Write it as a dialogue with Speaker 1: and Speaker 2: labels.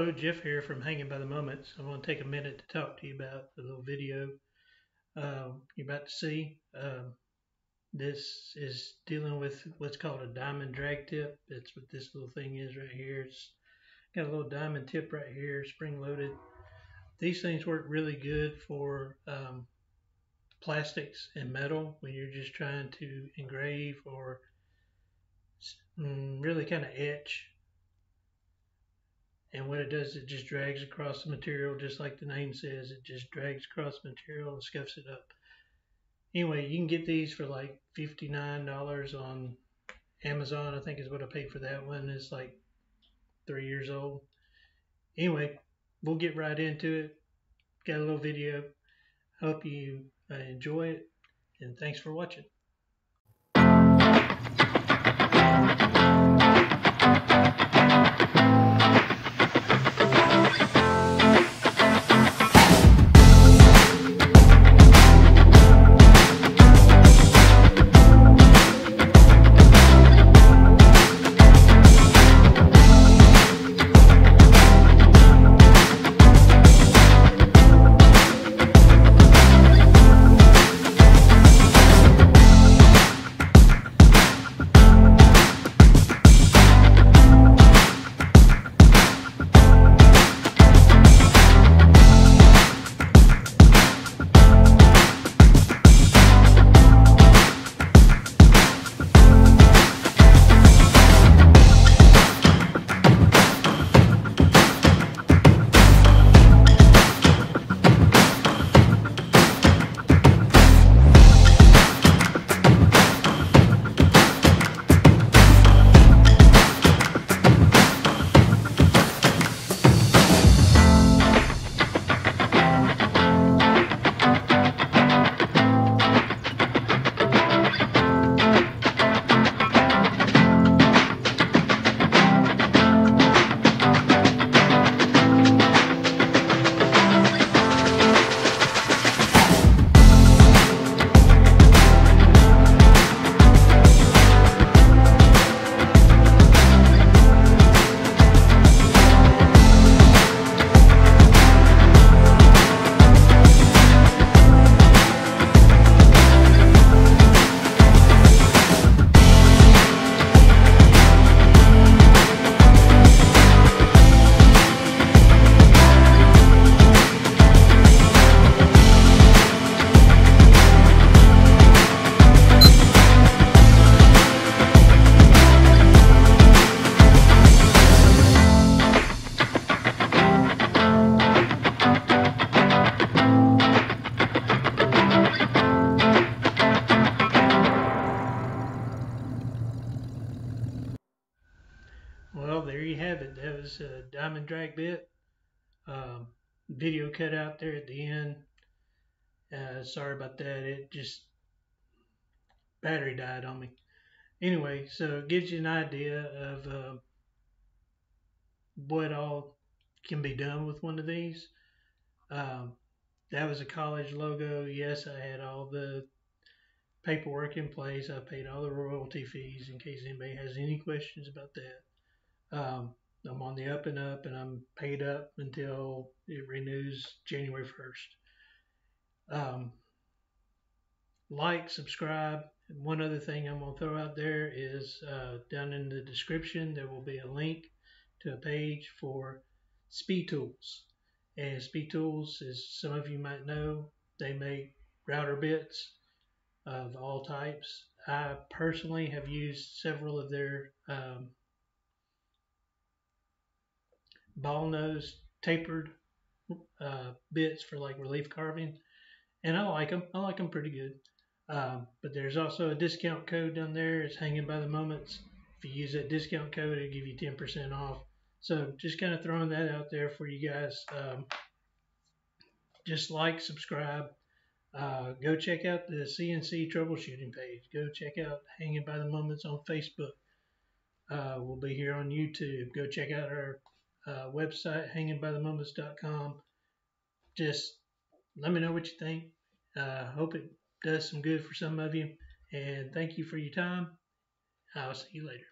Speaker 1: Hello, Jeff here from Hanging by the Moments. I want to take a minute to talk to you about the little video you're about to see. This is dealing with what's called a diamond drag tip. That's what this little thing is right here. It's got a little diamond tip right here, spring loaded. These things work really good for plastics and metal when you're just trying to engrave or really kind of etch. And what it does, it just drags across the material, just like the name says. It just drags across the material and scuffs it up. Anyway, you can get these for like $59 on Amazon. I think is what I paid for that one. It's like 3 years old. Anyway, we'll get right into it. Got a little video. Hope you enjoy it, and thanks for watching. Well, there you have it. That was a diamond drag bit. Video cut out there at the end. Sorry about that. It just battery died on me. Anyway, so it gives you an idea of what all can be done with one of these. That was a college logo. Yes, I had all the paperwork in place. I paid all the royalty fees in case anybody has any questions about that. I'm on the up and up, and I'm paid up until it renews January 1st. Like, subscribe. One other thing I'm going to throw out there is down in the description there will be a link to a page for Spetools. And Spetools, as some of you might know, they make router bits of all types. I personally have used several of their ball nose tapered bits for like relief carving, and I like them. I like them pretty good. But there's also a discount code down there. It's Hanging by the Moments. If you use that discount code, it'll give you 10% off. So just kind of throwing that out there for you guys. Just like, subscribe. Go check out the CNC troubleshooting page. Go check out Hanging by the Moments on Facebook. We'll be here on YouTube. Go check out our website, hangingbythemoments.com. Just let me know what you think. Hope it does some good for some of you. And thank you for your time. I'll see you later.